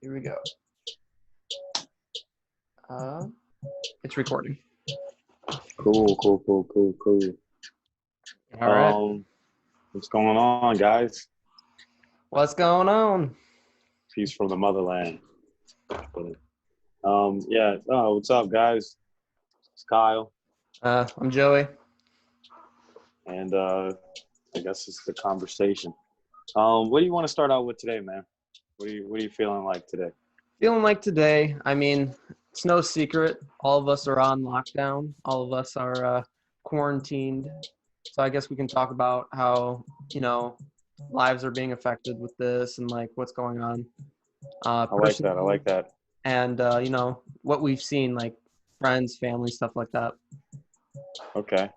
Here we go. Uh, it's recording. Cool. All right. What's going on, guys? What's going on? Peace from the motherland. Yeah. What's up, guys? It's Kyle, I'm Joey. and I guess it's the conversation. What do you want to start out with today, man? What are you feeling like today? Feeling like today, I mean, it's no secret. All of us are on lockdown. All of us are quarantined. So I guess we can talk about how, lives are being affected with this and like what's going on. I like that. I Personally, like that. and what we've seen, like friends, family, stuff like that. Okay.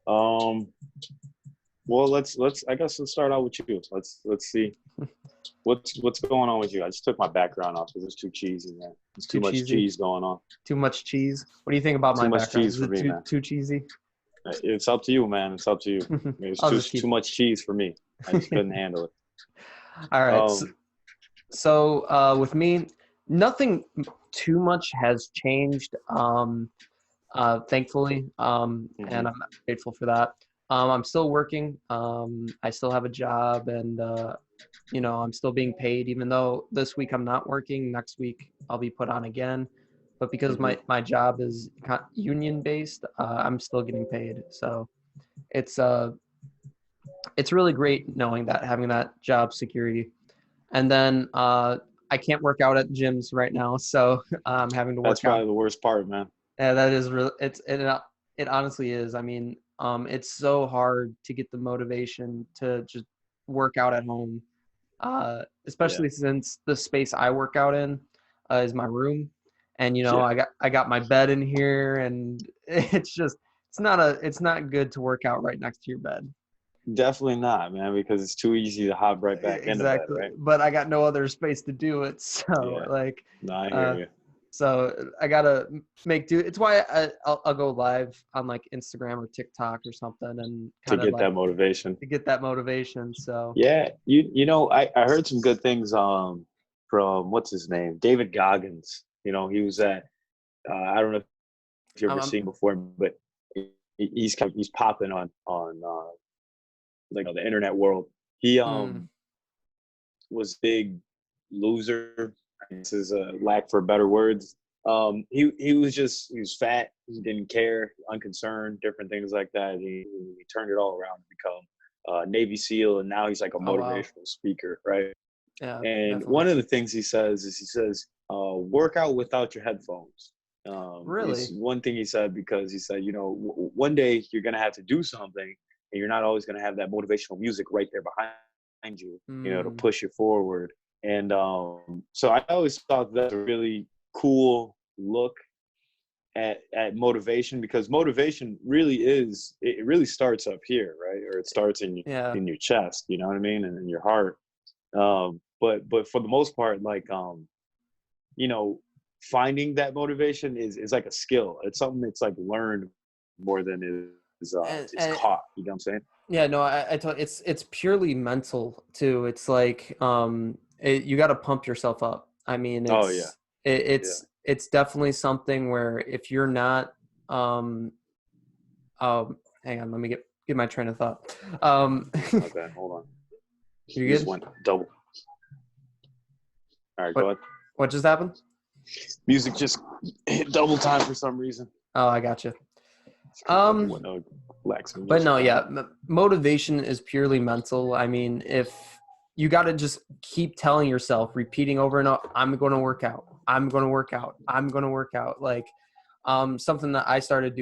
Um. Well, let's. I guess let's start out with you. Let's see. What's going on with you? I just took my background off because it's too cheesy, man. There's too Too much cheesy. cheese going on. Too much cheese. What do you think about Too my much background? cheese Is for it me, too man. too cheesy? It's up to you, man. It's up to you. It's I'll too just keep. too much cheese for me. I just couldn't handle it. All right. So, Um, with me, nothing too much has changed. Thankfully, and mhm. I'm grateful for that. I'm still working. I still have a job, and I'm still being paid. Even though this week I'm not working, next week I'll be put on again. But because Mhm. my job is union based, I'm still getting paid. So it's uh it's really great knowing that, having that job security. And then I can't work out at gyms right now, so I'm having to That's work out. probably the worst part, man. Yeah, that is real. It honestly is. I mean, it's so hard to get the motivation to just work out at home, Yeah. especially since the space I work out in is my room, and Yeah. I got my bed in here, and it's not good to work out right next to your bed. Definitely not, man, because it's too easy to hop right back into bed, Exactly, right? but I got no other space to do it, so Yeah. like, No, I hear uh, you. so I gotta make do. It's why I'll go live on like Instagram or TikTok or something, and To kind of get like that motivation. to get that motivation. So Yeah. I heard some good things from what's his name? David Goggins. He was at I don't know if you I'm, ever I'm seen him before, but he's popping on like the internet world. He mm, was big loser. This is a lack for better words. He was fat. He didn't care, unconcerned, different things like that. He turned it all around to become Navy SEAL, and now he's like a oh wow, motivational speaker, right? yeah, And definitely. one of the things he says, work out without your headphones. Is Really, one thing he said because he said, one day you're gonna have to do something, and you're not always gonna have that motivational music right there behind you, to mm, push you forward. And so I always thought that's a really cool look at motivation, because motivation really it really starts up here, right? Or it starts yeah, in your chest, you know what I mean, and in your heart. But for the most part, like you know, finding that motivation is like a skill. It's something that's like learned more than is and caught. You know what I'm saying? yeah, no, it's purely mental too. It's like you got to pump yourself up. I mean, Oh yeah, yeah. it's definitely something where if you're not um hang on, let me get my train of thought. My bad. Hold on. You You just good? went double. All right, go What ahead. what just happened? Music just hit double time for some reason. Oh, I got you. It's kind of Um, relaxing but music no, right yeah, now. motivation is purely mental. I mean, if you got to just keep telling yourself, repeating over and over, I'm going to work out. I'm going to work out. I'm going to work out. Like, something that I started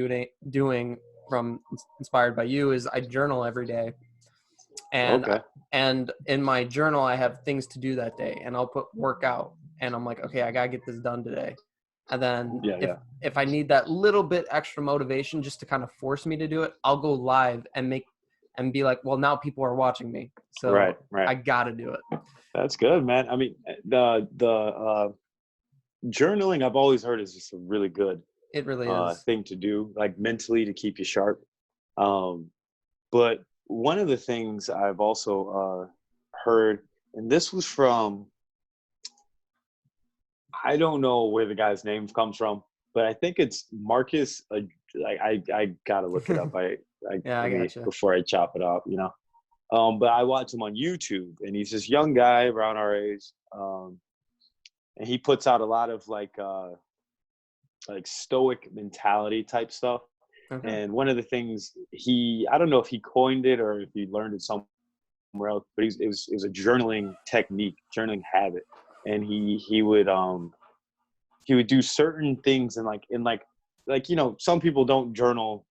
doing from inspired by you is I journal every day, and Okay. and in my journal I have things to do that day, and I'll put workout, and I'm like, okay, I gotta get this done today. And then Yeah, yeah. if I need that little bit extra motivation just to kind of force me to do it, I'll go live and be like, well, now people are watching me, Right, so right. I gotta do it. That's good, man. I mean, the journaling I've always heard is just a really good It really is. thing to do, like mentally to keep you sharp. Um, but one of the things I've also heard, and this was from I don't know where the guy's name comes from, but I think it's Marcus. Like I gotta look it up. Yeah, I Let me gotcha. before I chop it up. But I watch him on YouTube, and he's this young guy around our age, and he puts out a lot of like stoic mentality type stuff. Okay. And one of the things I don't know if he coined it or if he learned it somewhere else, but it was a journaling technique, journaling habit, and he would do certain things and some people don't journal.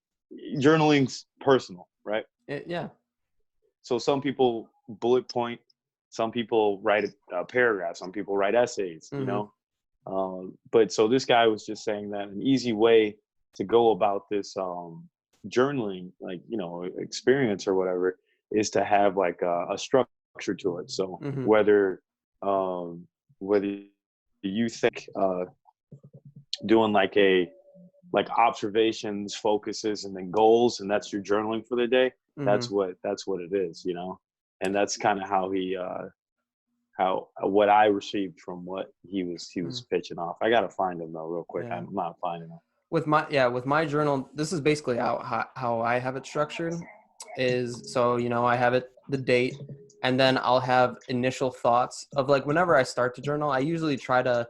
Journaling's personal, right? Yeah. So some people bullet point, some people write a paragraph, some people write essays, Mm-hmm. But so this guy was just saying that an easy way to go about this journaling, experience or whatever, is to have like a structure to it. So Mm-hmm. whether you think doing like observations, focuses, and then goals, and that's your journaling for the day. Mm-hmm. That's what it is, and that's kind of how what I received from what he was pitching off. I gotta find him though, real quick. Yeah. I'm not finding him. With my journal, this is basically how I have it structured. Is so I have it the date, and then I'll have initial thoughts of like whenever I start to journal. I usually try to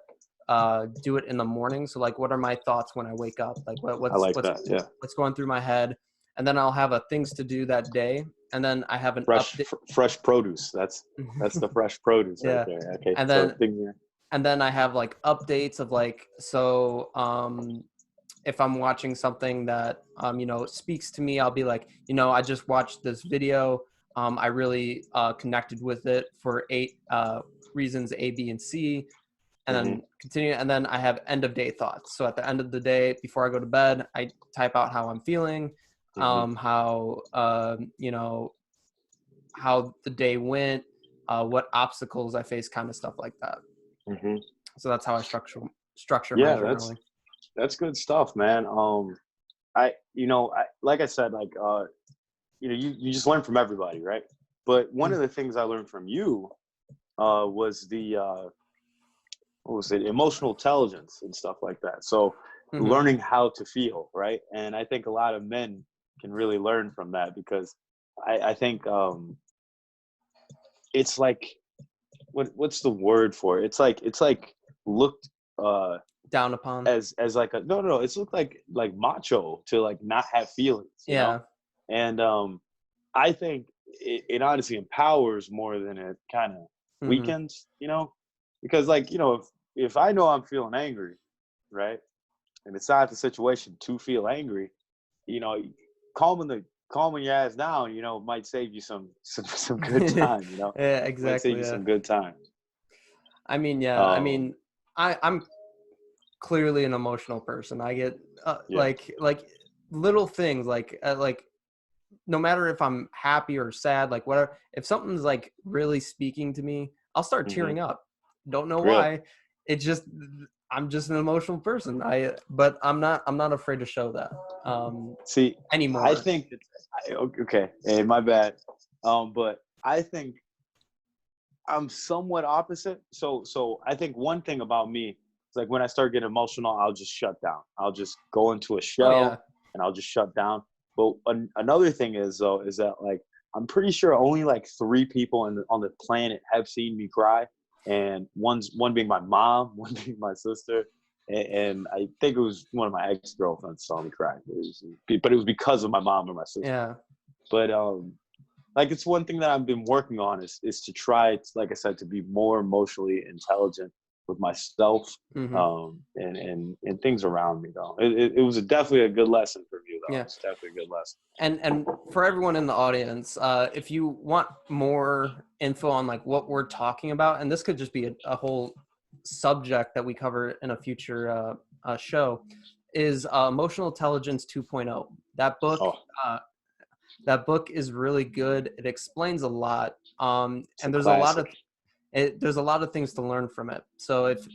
do it in the morning. So like, what are my thoughts when I wake up? Like I like that. Yeah, what's going through my head, and then I'll have a things to do that day, and then I have an update. fresh produce. That's the fresh produce right Yeah, there. Okay, and so then things here. and then I have like updates of like if I'm watching something that speaks to me, I'll be like, I just watched this video. I really connected with it for 8 reasons A, B, and C, and Mm-hmm. then continue. And then I have end of day thoughts. So at the end of the day, before I go to bed, I type out how I'm feeling, Mm-hmm. how the day went, what obstacles I face, kind of stuff like that. Mm-hmm. So that's how I structure my Yeah, journaling. that's good stuff, man. Like I said, you just learn from everybody, right? But one of the things I learned from you was what was it, emotional intelligence and stuff like that. So Mm-hmm. learning how to feel, right? And I think a lot of men can really learn from that, because I think it's like what's the word for it? It's like looked Down upon. as like a no, it's looked like macho to like not have feelings, Yeah. And I think it honestly empowers more than it kind of weakens, because if I know I'm feeling angry, right, and it's not the situation to feel angry, you know, calming your ass down, might save you some good time, Yeah, might save exactly. you Yeah. some good time. I mean, I'm clearly an emotional person. I get Yeah. like little things like no matter if I'm happy or sad, like whatever, if something's like really speaking to me, I'll start Mm-hmm. tearing up. Don't know Really? why. I'm just an emotional person. But I'm not afraid to show that See, I anymore. think okay, hey, my bad. But I think I'm somewhat opposite. So I think one thing about me is like when I start getting emotional, I'll just shut down. I'll just go into a Oh yeah. shell and I'll just shut down. But another thing is that like I'm pretty sure only like 3 people on the planet have seen me cry, and one being my mom, one being my sister, and I think it was one of my ex-girlfriends saw me cry. But it was because of my mom and my sister. Yeah. But like it's one thing that I've been working on is to try, like I said, to be more emotionally intelligent with myself, Mm-hmm. and things around me. Though it was definitely a good lesson for me. Though Yeah. it's definitely a good lesson. And for everyone in the audience, if you want more info on like what we're talking about, and this could just be a whole subject that we cover in a future show, is Emotional Intelligence 2.0. That book, Oh, uh, that book is really good. It explains a lot, it's a and classic. there's a lot of things to learn from it. So if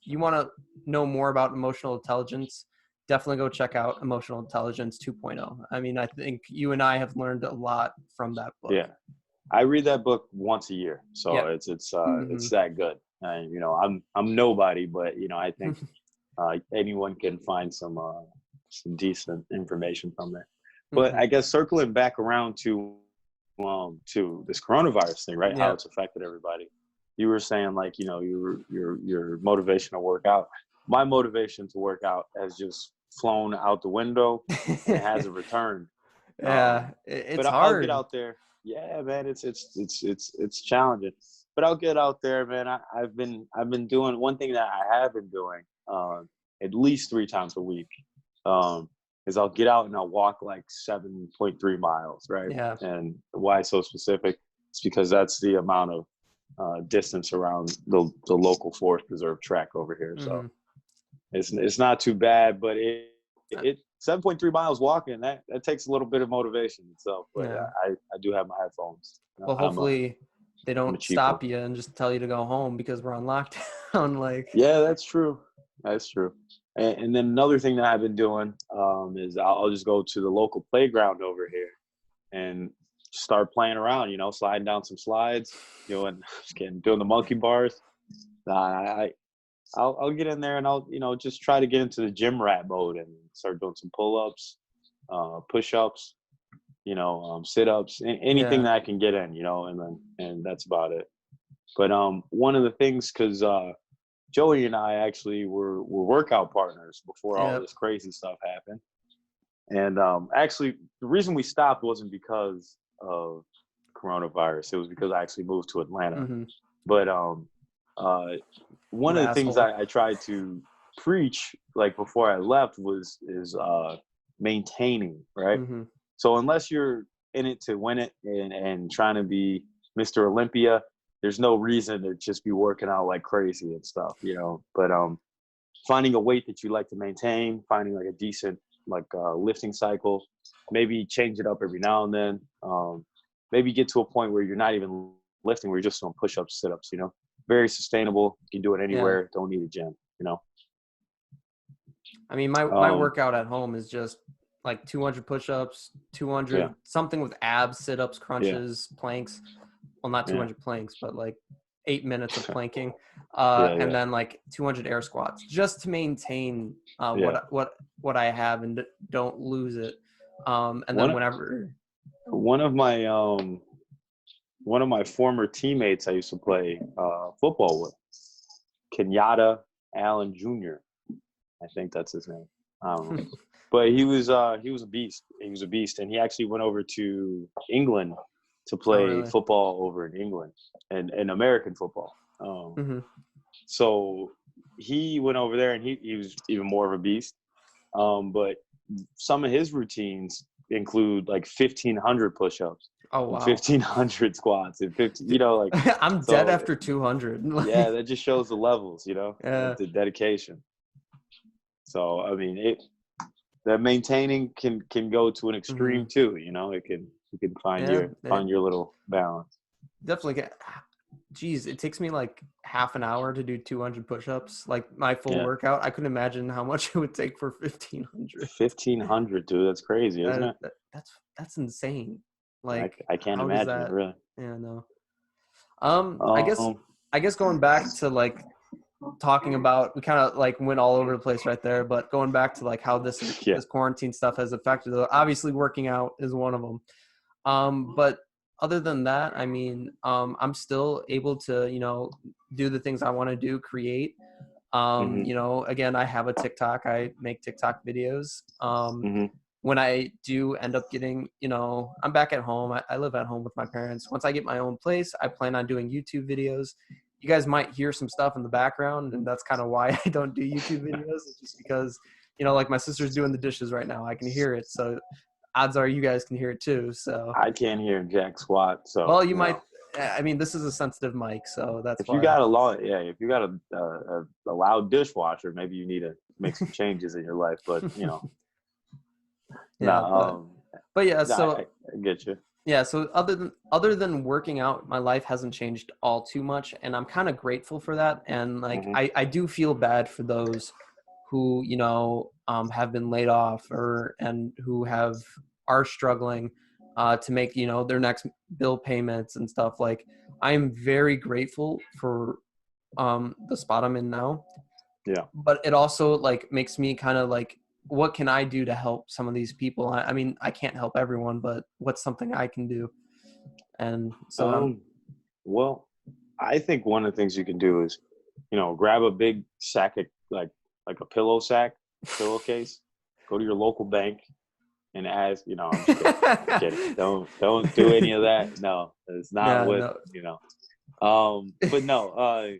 you want to know more about emotional intelligence, definitely go check out Emotional Intelligence 2.0. I mean, I think you and I have learned a lot from that book. Yeah, I read that book once a year, so Yeah. it's Mm-hmm. that good. And I'm nobody, but I think anyone can find some decent information from there. But Mhm. I guess circling back around to this coronavirus thing, right? How Yeah. it's affected everybody. You were saying like your motivation to work out. My motivation to work out has just flown out the window, and it hasn't returned. Yeah, But it's I'll get hard. out there. Yeah, man, it's challenging, but I'll get out there, man. I've been doing one thing that I have been doing at least 3 times a week. Um, is I'll get out and I'll walk like 7.3 miles, right? Yeah. And why so specific? It's because that's the amount of distance around the local forest preserve track over here. So Mhm. it's not too bad, but it Uh, it 7.3 miles walking that takes a little bit of motivation itself. But Yeah. I do have my headphones. Well, hopefully they I'm a don't cheapo. stop you and just tell you to go home because we're on lockdown. Like, Yeah, that's true. That's true. And then another thing that I've been doing is I'll just go to the local playground over here and start playing around. Sliding down some slides, doing doing the monkey bars. I'll get in there and I'll just try to get into the gym rat mode and start doing some pull-ups, push-ups, sit-ups, anything yeah. that I can get in, and that's about it. But one of the things, because Joey and I actually were workout partners before all Yep. this crazy stuff happened, and actually the reason we stopped wasn't because of coronavirus. It was because I actually moved to Atlanta. Mhm. But uh, one You of the things asshole. I tried to preach like before I left is maintaining, right? Mhm. So unless you're in it to win it and trying to be Mr. Olympia, there's no reason to just be working out like crazy and stuff. But finding a weight that you like to maintain, finding like a decent like lifting cycle, maybe change it up every now and then. Maybe get to a point where you're not even lifting, where you're just doing push-ups, sit-ups. Very sustainable. You can do it Yeah. anywhere. Don't need a gym. I mean, my Um, workout at home is just like 200 push-ups, yeah, 200 something with abs, sit-ups, yeah, crunches, planks. Well, not yeah, 200 planks, but like 8 minutes of planking, yeah, and yeah, then like 200 air squats, just to maintain yeah. what I have and don't lose it. And One then of whenever, one of my one of my former teammates I used to play football with, Kenyatta Allen Jr. I think that's his name. I don't know. But he was a beast. He was a beast, and he actually went over to England to oh play really? football over in England and American football. Hmm. So he went over there, and he was even more of a beast. But some of his routines include like 1,500 push-ups Oh and wow. 1,500 squats and 50. Like I'm dead so. after 200. Yeah, Like, that just shows the levels. yeah, The dedication. So I mean, that maintaining can go to an extreme hmm, too. It can you can find yeah, your little balance. definitely get. Geez, it takes me like half an hour to do 200 push-ups, like my full Yeah, workout. I couldn't imagine how much it would take for 1,500. 1,500, dude. That's crazy, isn't That, it? that that's insane. I, Like, I can't how does imagine it that? really. Yeah, no. I guess Um, going back to like talking about, we kind of like went all over the place right there, but going back to like how yeah. this quarantine stuff has affected it. Obviously, working out is one of them. But other than that, I mean, I'm still able to, do the things I want to do, create. Hmm. Again, I have a TikTok. I make TikTok videos. Hmm. When I do end up getting, I'm back at home. I live at home with my parents. Once I get my own place, I plan on doing YouTube videos. You guys might hear some stuff in the background, and that's kind of why I don't do YouTube videos. It's just because, like my sister's doing the dishes right now. I can hear it. So odds are you guys can hear it too. So, I can't hear jack squat. well, So you might, I mean, this is a sensitive mic, so that's if you why. got a long, yeah, if you got a loud dishwasher, maybe you need to make some changes in your life. But Yeah, nah, but yeah, nah, I, so I get you. yeah, so other than working out, my life hasn't changed all too much, and I'm kind of grateful for that. And like, Hmm. I do feel bad for those who have been laid off and who are struggling to make their next bill payments and stuff. Like, I am very grateful for the spot I'm in now. Yeah. But it also like makes me kind of like, what can I do to help some of these people? I mean, I can't help everyone, but what's something I can do? And so Um, well, I think one of the things you can do is, grab a big sack of like a pillow sack, pillowcase, go to your local bank and ask, I'm just kidding. I'm kidding. Don't do any of that. No, it's not yeah, what, no, but no,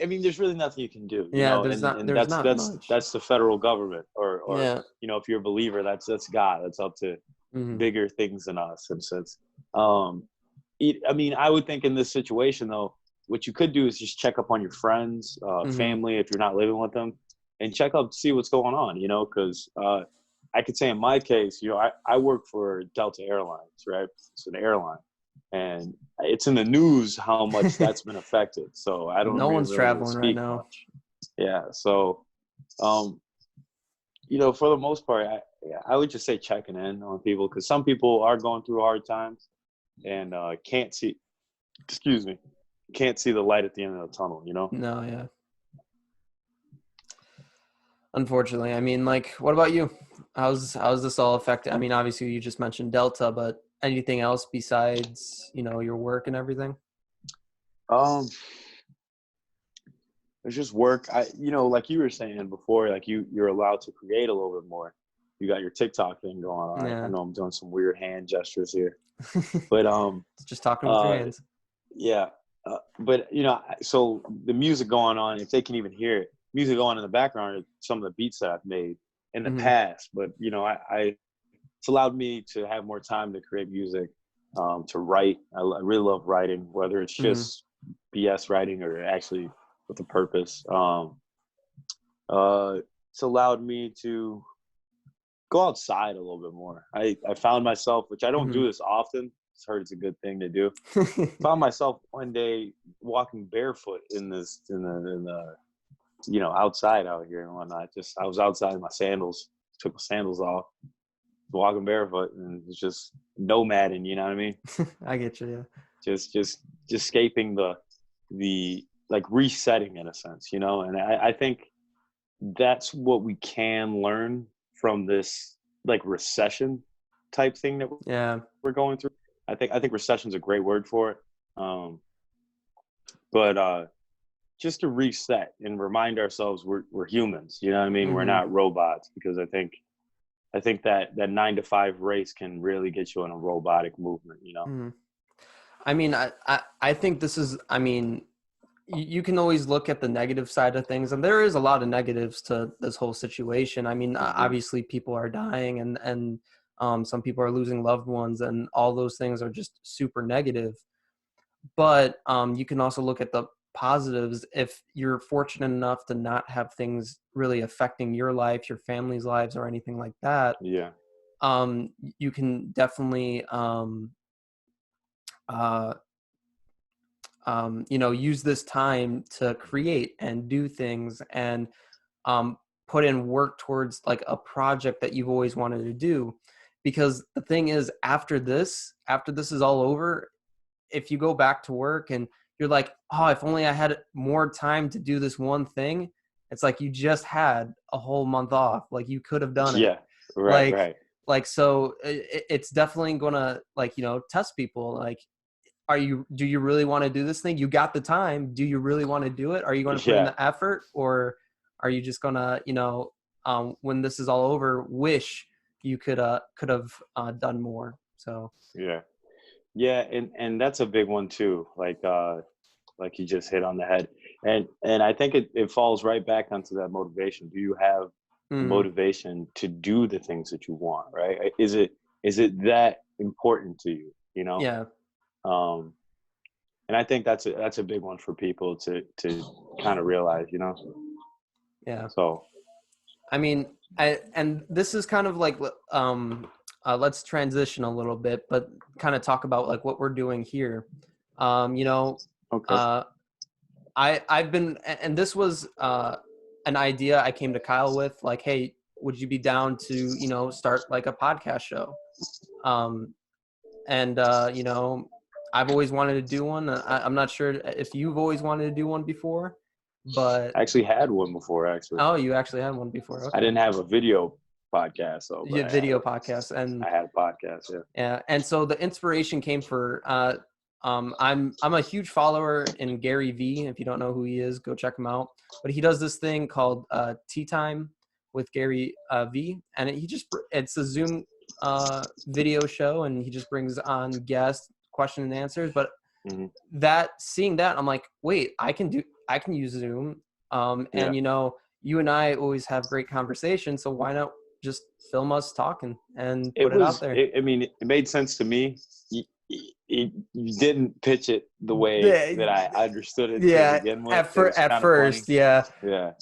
I mean, there's really nothing you can do, yeah, and there's that's not that's much. that's the federal government, or Yeah. if you're a believer, that's God. That's up to Hmm. bigger things than us. And since, I mean, I would think in this situation though, what you could do is just check up on your friends, Hmm. family, if you're not living with them, and check up to see what's going on. Because I could say in my case, I work for Delta Airlines, right? It's an airline, and it's in the news how much that's been affected. So I don't No really, one's really traveling right speak now. much. Yeah. So, um, for the most part, I would just say checking in on people, because some people are going through hard times and can't see, excuse me, can't see the light at the end of the tunnel. No, yeah. Unfortunately, I mean, like, what about you? How's this all affected? I mean, obviously, you just mentioned Delta, but anything else besides, your work and everything? Um, it's just work. Like you were saying before, like you're allowed to create a little bit more. You got your TikTok thing going on. I Yeah. know I'm doing some weird hand gestures here, but It's just talking with your uh, hands. yeah. But so the music going on, if they can even hear it, music going in the background are some of the beats that I've made in the Hmm. past. But it's allowed me to have more time to create music, to write. I really love writing, whether it's Hmm. just BS writing or actually with a purpose. It's allowed me to go outside a little bit more. I found myself, which I don't Hmm. do this often. It's heard it's a good thing to do. Found myself one day walking barefoot in the outside out here and whatnot. Just I was outside in my sandals, took my sandals off, walking barefoot, and it's just nomading. You know what I mean? I get you. Yeah. Just escaping the like resetting in a sense. And I think that's what we can learn from this like recession type thing that Yeah. we're going through. I think recession is a great word for it. But just to reset and remind ourselves we're humans. You know what I mean? We're Hmm. not robots, because I think that 9 to 5 race can really get you in a robotic movement. Hmm. I mean, I think this is, I mean, you can always look at the negative side of things, and there is a lot of negatives to this whole situation. I mean, Hmm. obviously people are dying, and some people are losing loved ones, and all those things are just super negative. But you can also look at the positives. If you're fortunate enough to not have things really affecting your life, your family's lives, or anything like that, Yeah. you can definitely uh, use this time to create and do things, and put in work towards like a project that you've always wanted to do. Because the thing is, after this is all over, if you go back to work and you're like, oh, if only I had more time to do this one thing, it's like you just had a whole month off. Like you could have done it. Yeah. Right. Like, Right. so it's definitely gonna, like, test people. Like, do you really want to do this thing? You got the time. Do you really want to do it? Are you going to put in Yeah. the effort, or are you just gonna, when this is all over, wish you could have done more? So Yeah. Yeah. And that's a big one too. Like you just hit on the head. And I think it falls right back onto that motivation. Do you have the mm, motivation to do the things that you want, right? Is it that important to you? yeah, Um, and I think that's a big one for people to kind of realize. yeah. So I mean, and this is kind of like, let's transition a little bit, but kind of talk about like what we're doing here. Um, you know, okay. uh, I've been, and this was an idea I came to Kyle with, like, hey, would you be down to start like a podcast show? And I've always wanted to do one. I'm not sure if you've always wanted to do one before, but I actually had one before. Actually, oh, you actually had one before. I Okay. didn't have a video podcast though, but Yeah, video podcast. And I had a podcast. Yeah. yeah, and so the inspiration came for I'm a huge follower in Gary Vee. If you don't know who he is, go check him out. But he does this thing called Tea Time with Gary Vee, and it's a Zoom video show, and he just brings on guests, question and answers. But Hmm. seeing that, I'm like, wait, I can use Zoom, Yeah. and you and I always have great conversations, so why not just film us talking and It put it out was. there? I mean, it made sense to me. You didn't pitch it the way Yeah, that I understood it to yeah, begin with. at It was kinda first, funny. yeah. Yeah.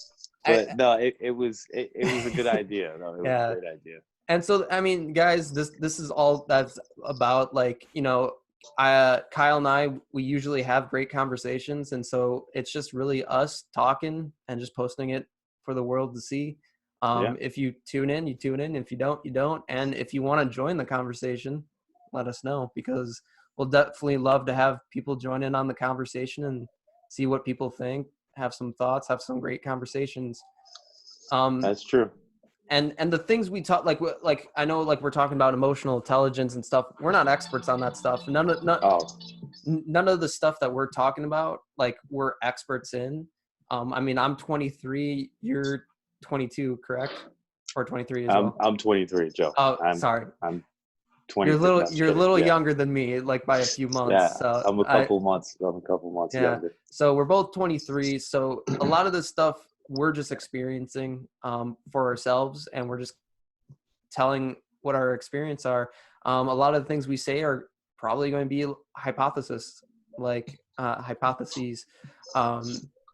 I, But no, it was a good idea. No, it was yeah. a great idea. And so, I mean, guys, this is all that's about. Like, Kyle and I, we usually have great conversations, and so it's just really us talking and just posting it for the world to see. Yeah. If you tune in, you tune in. If you don't, you don't. And if you want to join the conversation, let us know, because we'll definitely love to have people join in on the conversation and see what people think, have some thoughts, have some great conversations. That's true. And the things we talk, like I know, like we're talking about emotional intelligence and stuff. We're not experts on that stuff. Oh, None of the stuff that we're talking about, like, we're experts in. I mean, I'm 23, you're 22, correct? Or 23 as well? I'm 23, Joe. Oh, I'm sorry. 23. You're a little younger than me, like by a few months. Yeah, So I'm a couple months yeah. younger. So we're both 23. So a lot of this stuff we're just experiencing for ourselves, and we're just telling what our experience are. A lot of the things we say are probably going to be hypotheses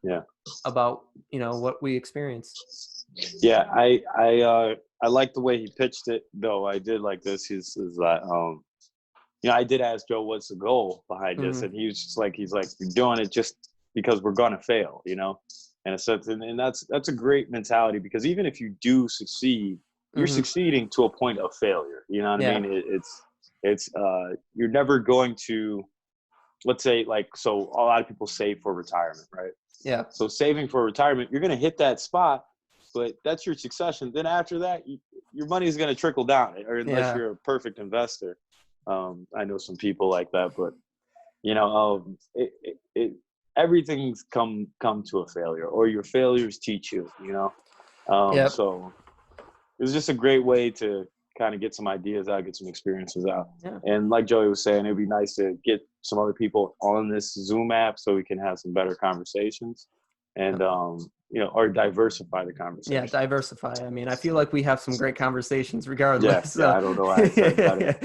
Yeah. about what we experience. Yeah, I like the way he pitched it, though. I did like this. Is that I did ask Joe what's the goal behind this, and he was just like, he's like, we're doing it just because we're gonna fail, in a sense, and that's a great mentality, because even if you do succeed, you're succeeding to a point of failure. You know what I mean? It's you're never going to, let's say, like, so a lot of people save for retirement, right? Yeah. So saving for retirement, you're gonna hit that spot, but that's your succession. Then after that, your money is going to trickle down, or unless you're a perfect investor. I know some people like that, but everything's come to a failure, or your failures teach you. So it was just a great way to kind of get some ideas out, get some experiences out. Yeah. And like Joey was saying, it'd be nice to get some other people on this Zoom app so we can have some better conversations, and or diversify the conversation. Yeah, diversify. I mean, I feel like we have some great converssations regardless. Yeah, I don't know why I said better.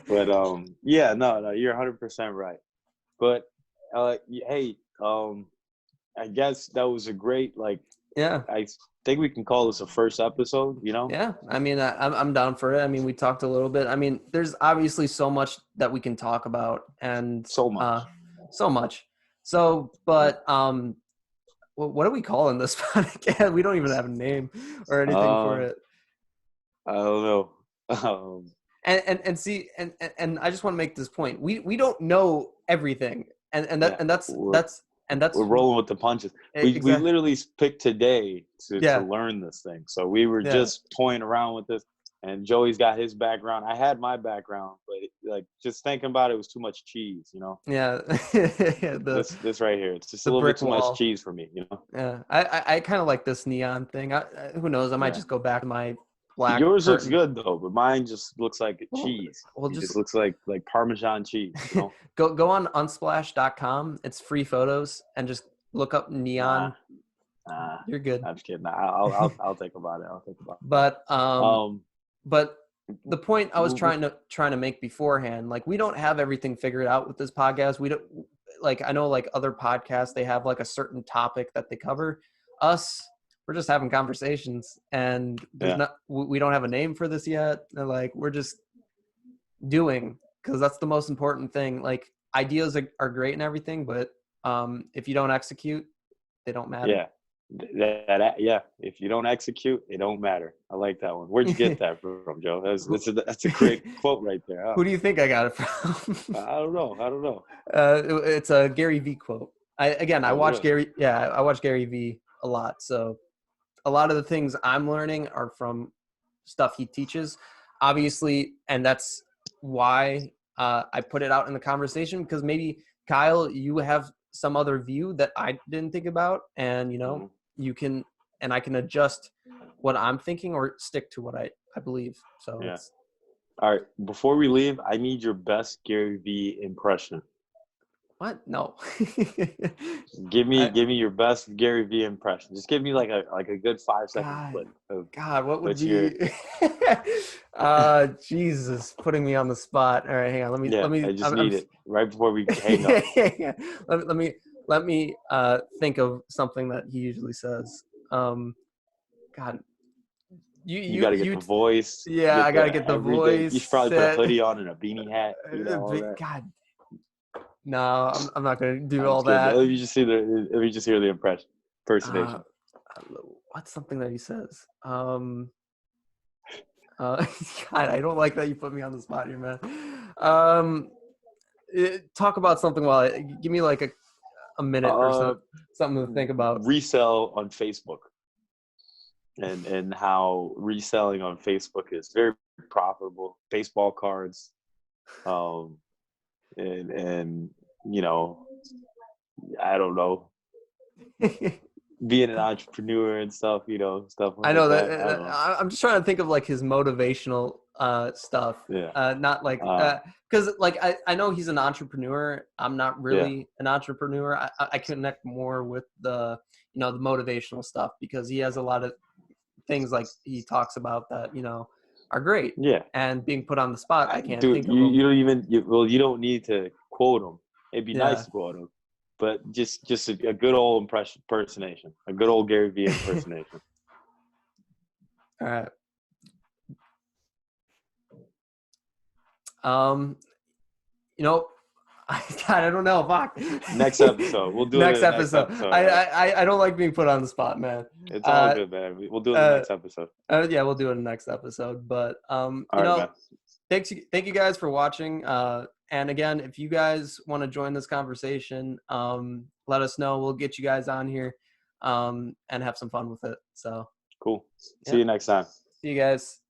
But no, you're 100% right. But hey, I guess that was a great, yeah. I think we can call this a first episode, Yeah, I mean, I'm down for it. I mean, we talked a little bit. I mean, there's obviously so much that we can talk about, and so much. So, but what are we calling this podcast? We don't even have a name or anything for it. I don't know. And see, and I just want to make this point. We don't know everything, and that's we're rolling with the punches. We literally picked today to learn this thing. So we were just toying around with this, and Joey's got his background. I had my background, but just thinking about it was too much cheese, Yeah. this right here, it's just a little bit too much cheese for me, Yeah, I kind of like this neon thing. Who knows? I might just go back to my black. Yours curtain. Looks good though, but mine just looks like cheese. It just looks like Parmesan cheese. Go on unsplash.com. It's free photos, and just look up neon. Nah, you're good. I'm just kidding. I'll think about it. But but the point I was trying to make beforehand, like, we don't have everything figured out with this podcast. We don't, like, I know, like, other podcasts, they have like a certain topic that they cover. We're just having conversations, and we don't have a name for this yet. And, like, we're just doing, because that's the most important thing. Like, ideas are great and everything, but if you don't execute, they don't matter. Yeah. Yeah. If you don't execute, it don't matter. I like that one. Where'd you get that from, Joe? Who, That's a great quote right there. Huh? who do you think I got it from? I don't know. I don't know. It's a Gary V quote. I Oh, watch really? Gary. Yeah, I watch Gary V a lot. So a lot of the things I'm learning are from stuff he teaches, obviously, and that's why I put it out in the conversation, because maybe Kyle, you have some other view that I didn't think about, and Mhm. you can, and I can adjust what I'm thinking or stick to what I believe. So Yeah. it's All right. Before we leave, I need your best Gary V impression. what? No. I, Give me your best Gary V impression. Just give me like a good 5 second God, clip of God, what would what's your. be? Jesus, putting me on the spot. All right, hang on. Yeah, Let me. I just need it right before we hang up. Yeah. Let me think of something that he usually says. God, you You you got to get you. the voice, Yeah, get I gotta the get the everything. You should voice. probably put a hoodie on and a beanie hat. All But that. God, no, I'm not gonna do I'm all just kidding. that. Let me just hear the Uh, impersonation. what's something that he says? God, I don't like that you put me on the spot here, man. Talk about something give me like a minute or Uh, something to think about. Resell on Facebook, and how reselling on Facebook is very profitable. Baseball cards, um, and you know, I don't know, being an entrepreneur and stuff, stuff I like know that that. I don't know. I'm just trying to think of like his motivational stuff. Yeah. Not like because like I know he's an entrepreneur. I'm not Yeah. really an entrepreneur. I connect more with the the motivational stuff, because he has a lot of things like he talks about that are great, Yeah. and being put on the spot, I can't Dude, think of them. you don't even you don't need to quote them. It'd be nice Yeah. to quote them, but just a good old impersonation, a good old Gary Vee impersonation. All right. Um, God, I don't know. Fuck. Next episode, we'll do it Next in the next episode. episode. I, All right, I don't like being put on the spot, man. it's all Uh, good, man. We'll do it in the next episode. yeah, we'll do it in the next episode. But All right, man. thank you guys for watching. And again, if you guys want to join this conversation, let us know. We'll get you guys on here, and have some fun with it. So Cool. See yeah. you next time. See you guys.